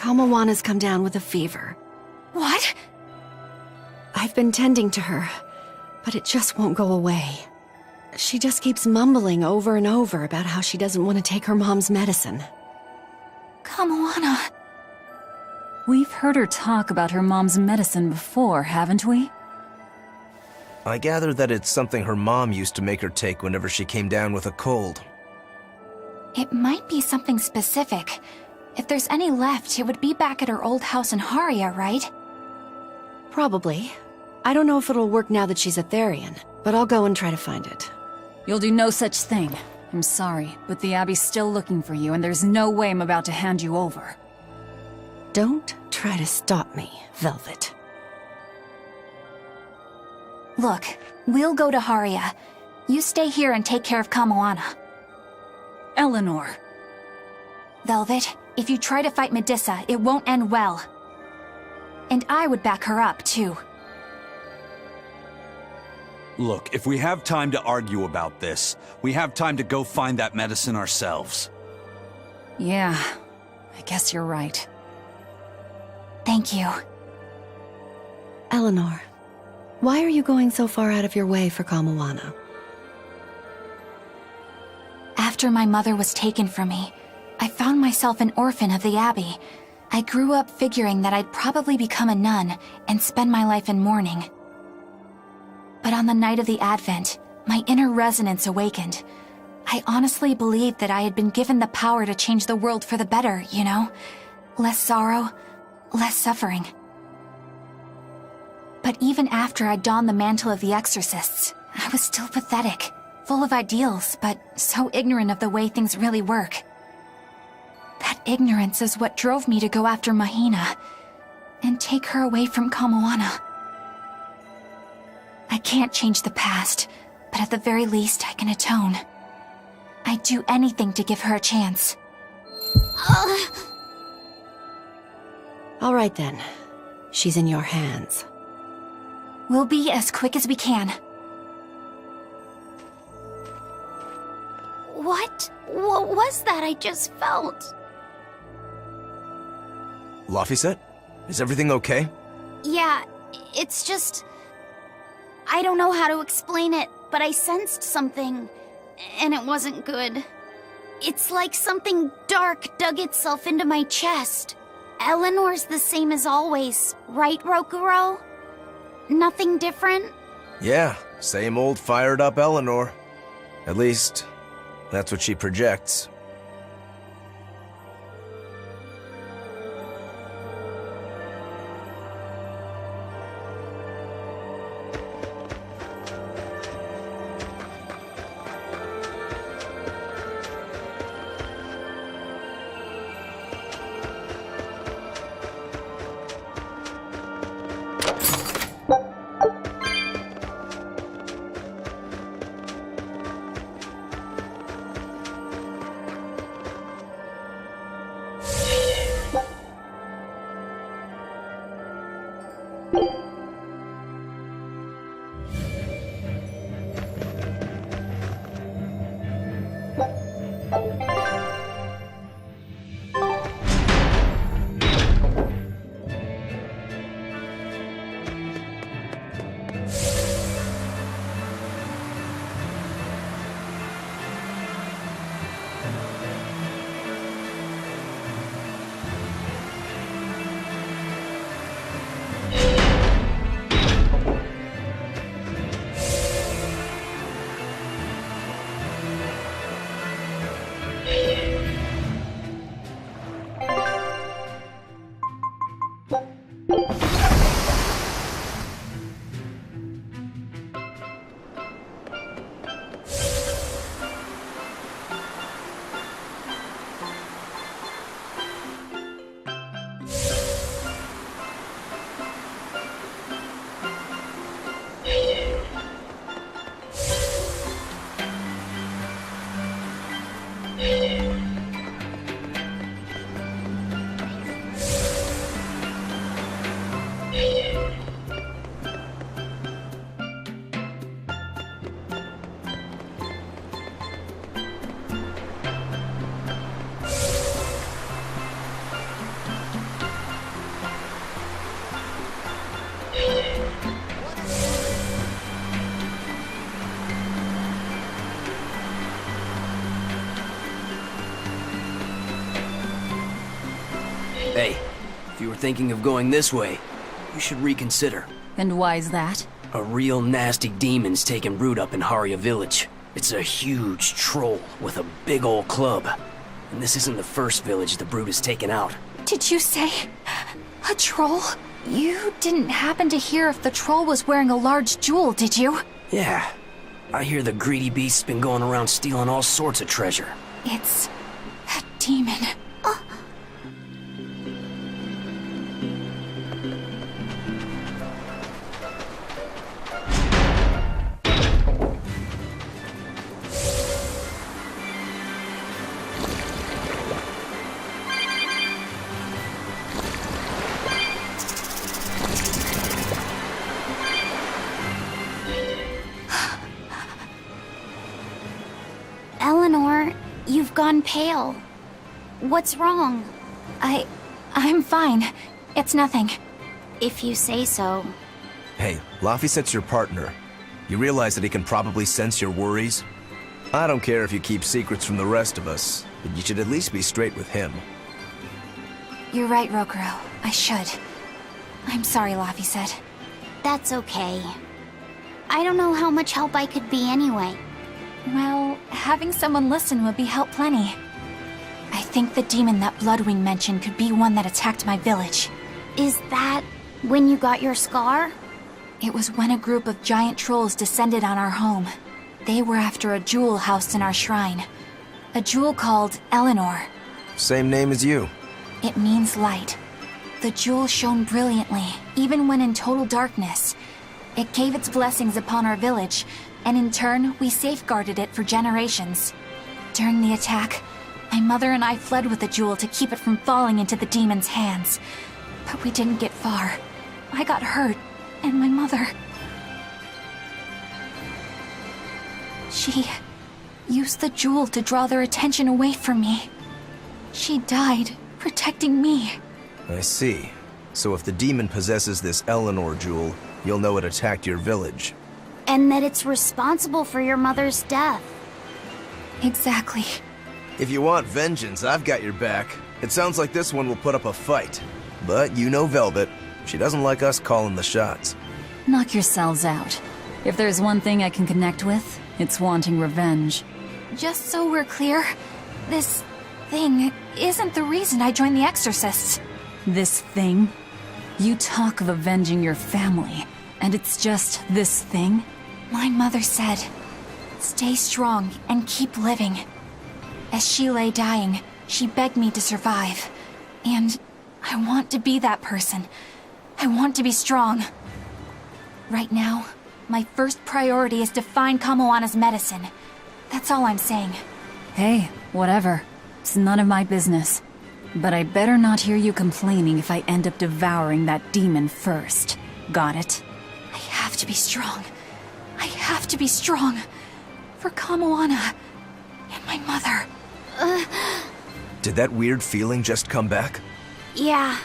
Kamawana's come down with a fever. What? I've been tending to her, but it just won't go away. She just keeps mumbling over and over about how she doesn't want to take her mom's medicine. Kamawana. We've heard her talk about her mom's medicine before, haven't we? I gather that it's something her mom used to make her take whenever she came down with a cold. It might be something specific. If there's any left, it would be back at her old house in Haria, right? Probably. I don't know if it'll work now that she's a Therian, but I'll go and try to find it. You'll do no such thing. I'm sorry, but the Abbey's still looking for you, and there's no way I'm about to hand you over. Don't try to stop me, Velvet. Look, we'll go to Haria. You stay here and take care of Kamawana. Eleanor. Velvet, if you try to fight Medusa, it won't end well. And I would back her up, too. Look, if we have time to argue about this, we have time to go find that medicine ourselves. Yeah, I guess you're right. Thank you. Eleanor, why are you going so far out of your way for Kamawana? After my mother was taken from me, I found myself an orphan of the Abbey. I grew up figuring that I'd probably become a nun and spend my life in mourning. But on the night of the Advent, my inner resonance awakened. I honestly believed that I had been given the power to change the world for the better, you know? Less sorrow, less suffering. But even after I donned the mantle of the exorcists, I was still pathetic, full of ideals, but so ignorant of the way things really work. That ignorance is what drove me to go after Mahina and take her away from Kamawana. I can't change the past, but at the very least I can atone. I'd do anything to give her a chance. All right then. She's in your hands. We'll be as quick as we can. What was that I just felt? Laphicet? Is everything okay? Yeah, it's just... I don't know how to explain it, but I sensed something, and it wasn't good. It's like something dark dug itself into my chest. Eleanor's the same as always, right, Rokuro? Nothing different? Yeah, same old fired up Eleanor. At least, that's what she projects. Hey, if you were thinking of going this way, you should reconsider. And why's that? A real nasty demon's taken root up in Haria village. It's a huge troll with a big old club. And this isn't the first village the brute has taken out. Did you say a troll? You didn't happen to hear if the troll was wearing a large jewel, did you? Yeah. I hear the greedy beast's been going around stealing all sorts of treasure. It's a demon. Eleanor, you've gone pale. What's wrong? I'm fine. It's nothing. If you say so. Hey, Laphicet's your partner. You realize that he can probably sense your worries? I don't care if you keep secrets from the rest of us, but you should at least be straight with him. You're right, Rokuro. I should. I'm sorry, Laphicet. That's okay. I don't know how much help I could be anyway. Well, having someone listen would be help plenty. I think the demon that Bloodwing mentioned could be one that attacked my village. Is that when you got your scar? It was when a group of giant trolls descended on our home. They were after a jewel housed in our shrine. A jewel called Eleanor. Same name as you. It means light. The jewel shone brilliantly, even when in total darkness. It gave its blessings upon our village, and in turn, we safeguarded it for generations. During the attack, my mother and I fled with the jewel to keep it from falling into the demon's hands. But we didn't get far. I got hurt, and my mother... She used the jewel to draw their attention away from me. She died, protecting me. I see. So if the demon possesses this Eleanor jewel, you'll know it attacked your village. And that it's responsible for your mother's death. Exactly. If you want vengeance, I've got your back. It sounds like this one will put up a fight. But you know Velvet. She doesn't like us calling the shots. Knock yourselves out. If there's one thing I can connect with, it's wanting revenge. Just so we're clear, this thing isn't the reason I joined the Exorcists. This thing? You talk of avenging your family, and it's just this thing? My mother said, "Stay strong and keep living." As she lay dying, she begged me to survive. And I want to be that person. I want to be strong. Right now, my first priority is to find Kamoana's medicine. That's all I'm saying. Hey, whatever. It's none of my business. But I better not hear you complaining if I end up devouring that demon first. Got it? I have to be strong. I have to be strong. For Kamoana and my mother. Did that weird feeling just come back? Yeah.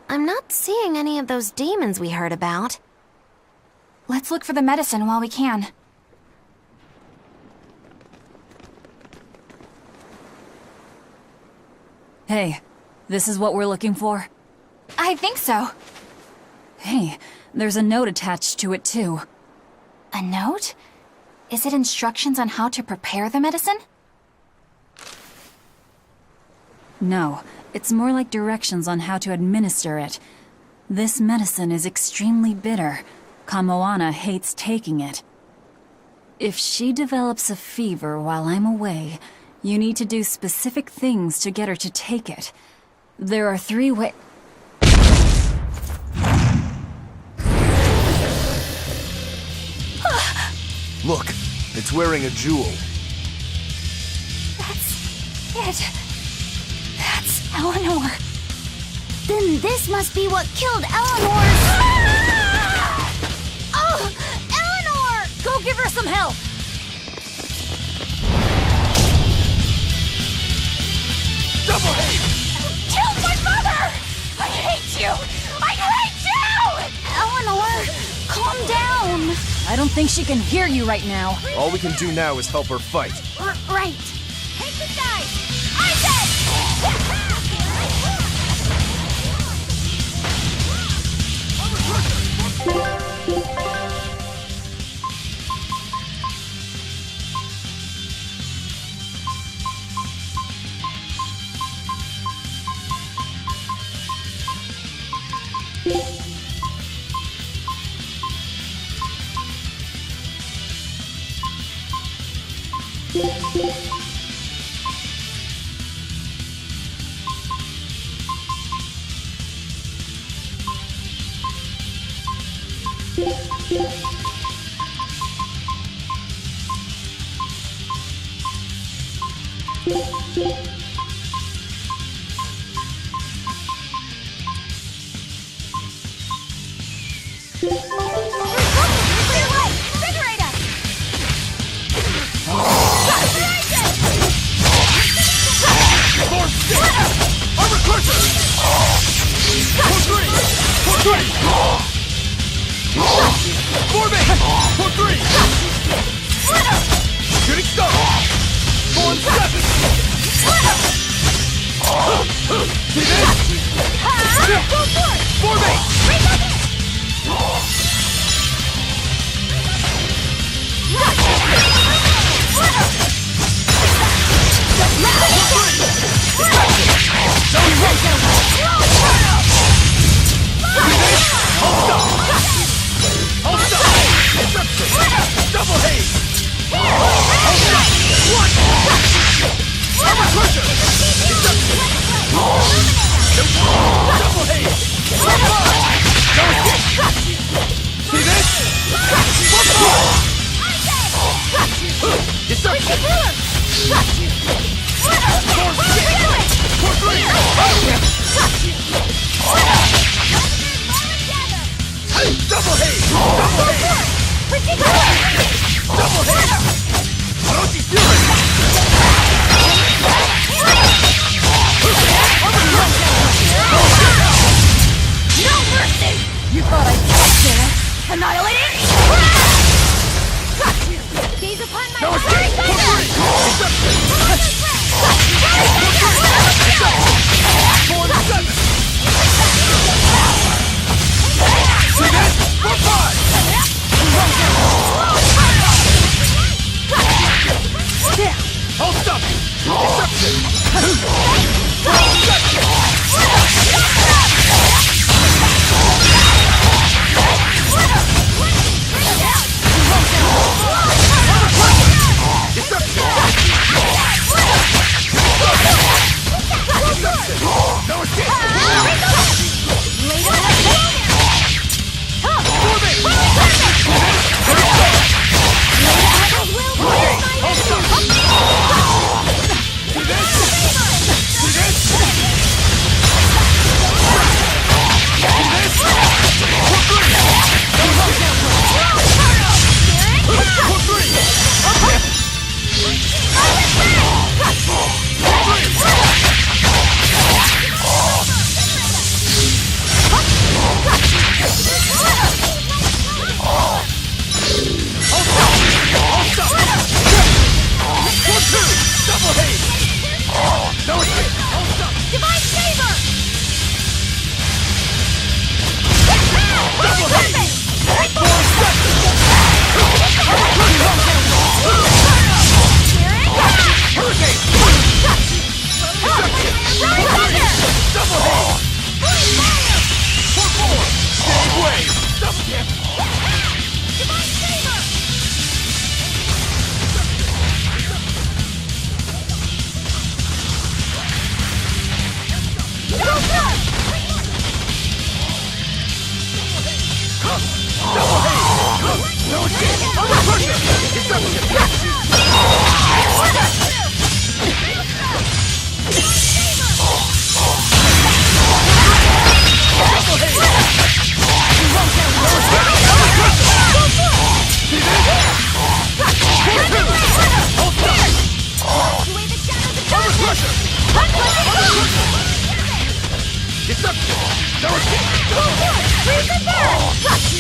I'm not seeing any of those demons we heard about. Let's look for the medicine while we can. Hey, this is what we're looking for? I think so. Hey, there's a note attached to it too. A note? Is it instructions on how to prepare the medicine? No, it's more like directions on how to administer it. This medicine is extremely bitter. Kamoana hates taking it. If she develops a fever while I'm away, you need to do specific things to get her to take it. There are 3 ways. Look, it's wearing a jewel. That's it. That's Eleanor. Then this must be what killed Eleanor's... Oh! Eleanor! Go give her some help! Double hate! Killed my mother! I hate you! I hate you! Eleanor, calm down. I don't think she can hear you right now. All we can do now is help her fight. Right. Take the dice! Isaac!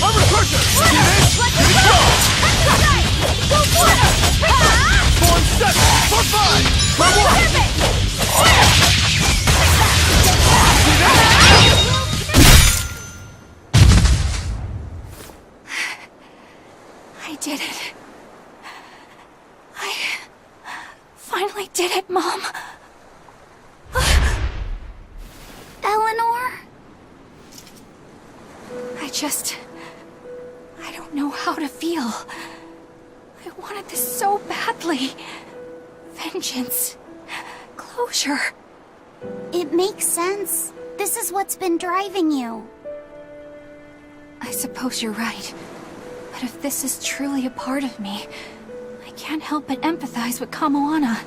Armor Crusher! See this? Here we go! Form 7! For 5! For 1! I did it. I finally did it, Mom. Eleanor? I don't know how to feel. I wanted this so badly. Vengeance. Closure. It makes sense. This is what's been driving you. I suppose you're right. But if this is truly a part of me, I can't help but empathize with Kamoana.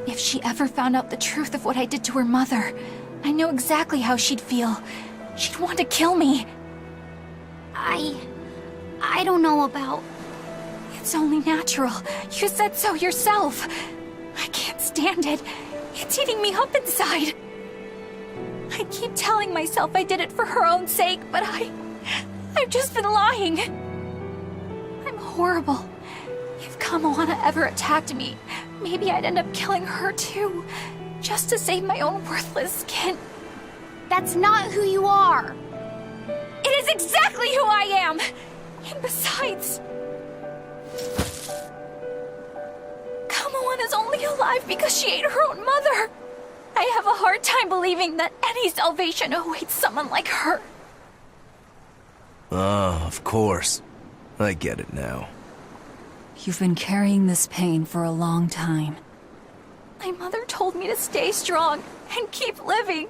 If she ever found out the truth of what I did to her mother, I know exactly how she'd feel. She'd want to kill me. I don't know about... It's only natural. You said so yourself. I can't stand it. It's eating me up inside. I keep telling myself I did it for her own sake, but I've just been lying. I'm horrible. If Kamoana ever attacked me, maybe I'd end up killing her too, just to save my own worthless skin. That's not who you are. It is exactly who I am! And besides... Kamoana's only alive because she ate her own mother! I have a hard time believing that any salvation awaits someone like her. Ah, of course. I get it now. You've been carrying this pain for a long time. My mother told me to stay strong and keep living.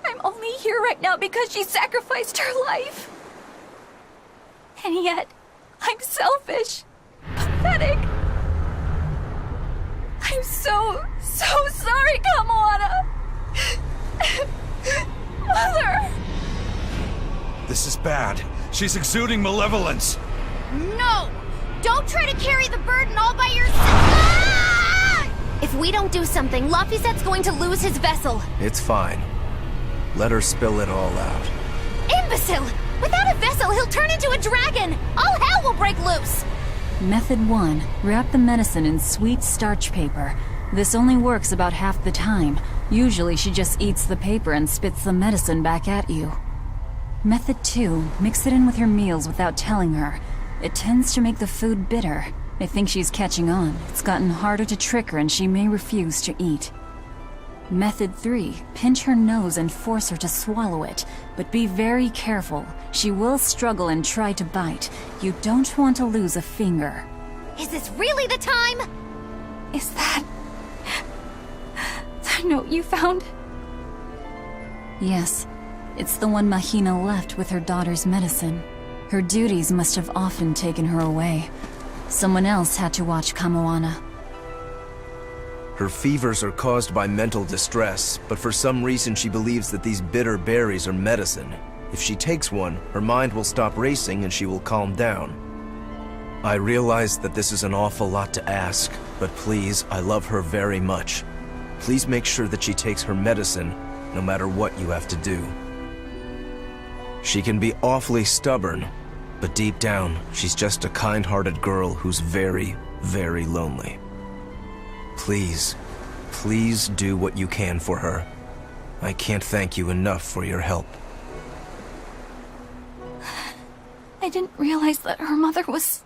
I'm only here right now because she sacrificed her life. And yet, I'm selfish, pathetic. I'm so sorry, Kamoana. Mother! This is bad. She's exuding malevolence. No! Don't try to carry the burden all by yourself! Ah! If we don't do something, Laphicet's going to lose his vessel. It's fine. Let her spill it all out. Imbecile! Without a vessel, he'll turn into a dragon! All hell will break loose! Method 1. Wrap the medicine in sweet starch paper. This only works about half the time. Usually she just eats the paper and spits the medicine back at you. Method 2. Mix it in with her meals without telling her. It tends to make the food bitter. I think she's catching on. It's gotten harder to trick her and she may refuse to eat. Method 3. Pinch her nose and force her to swallow it. But be very careful. She will struggle and try to bite. You don't want to lose a finger. Is this really the time? Is that note you found? Yes. It's the one Mahina left with her daughter's medicine. Her duties must have often taken her away. Someone else had to watch Kamoana. Her fevers are caused by mental distress, but for some reason she believes that these bitter berries are medicine. If she takes one, her mind will stop racing and she will calm down. I realize that this is an awful lot to ask, but please, I love her very much. Please make sure that she takes her medicine, no matter what you have to do. She can be awfully stubborn, but deep down, she's just a kind-hearted girl who's very, very lonely. Please, please do what you can for her. I can't thank you enough for your help. I didn't realize that her mother was...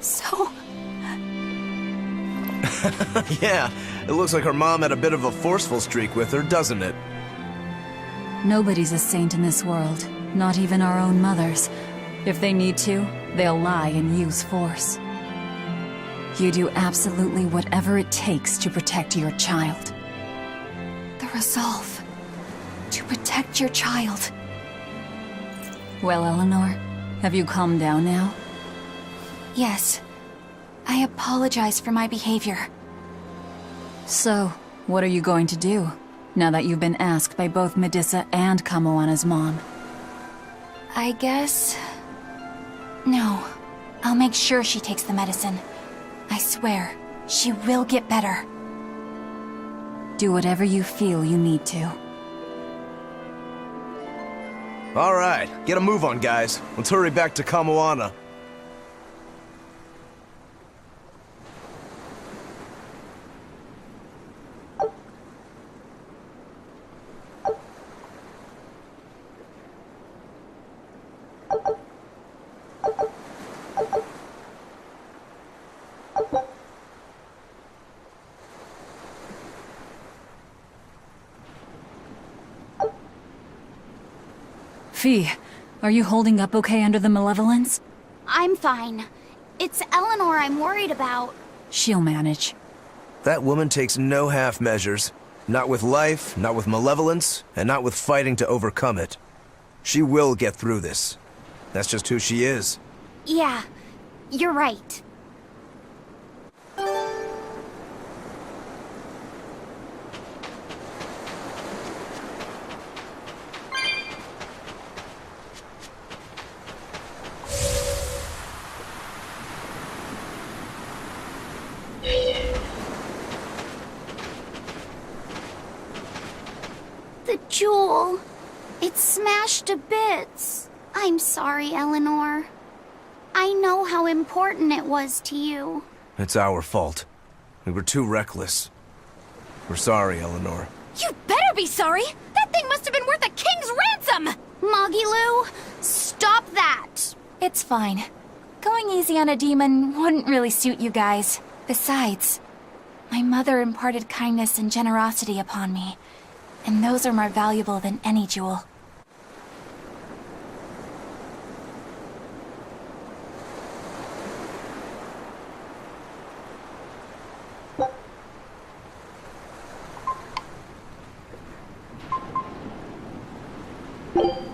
so... Yeah, it looks like her mom had a bit of a forceful streak with her, doesn't it? Nobody's a saint in this world, not even our own mothers. If they need to, they'll lie and use force. You do absolutely whatever it takes to protect your child. The resolve to protect your child. Well, Eleanor, have you calmed down now? Yes. I apologize for my behavior. So, what are you going to do, now that you've been asked by both Medissa and Kamoana's mom? I guess... No. I'll make sure she takes the medicine. I swear, she will get better. Do whatever you feel you need to. Alright, get a move on, guys. Let's hurry back to Kamoana. Fee, are you holding up okay under the malevolence? I'm fine. It's Eleanor I'm worried about. She'll manage. That woman takes no half measures. Not with life, not with malevolence, and not with fighting to overcome it. She will get through this. That's just who she is. Yeah, you're right. The jewel. It's smashed to bits. I'm sorry, Eleanor. I know how important it was to you. It's our fault. We were too reckless. We're sorry, Eleanor. You better be sorry! That thing must have been worth a king's ransom! Moggy stop that! It's fine. Going easy on a demon wouldn't really suit you guys. Besides, my mother imparted kindness and generosity upon me, and those are more valuable than any jewel. You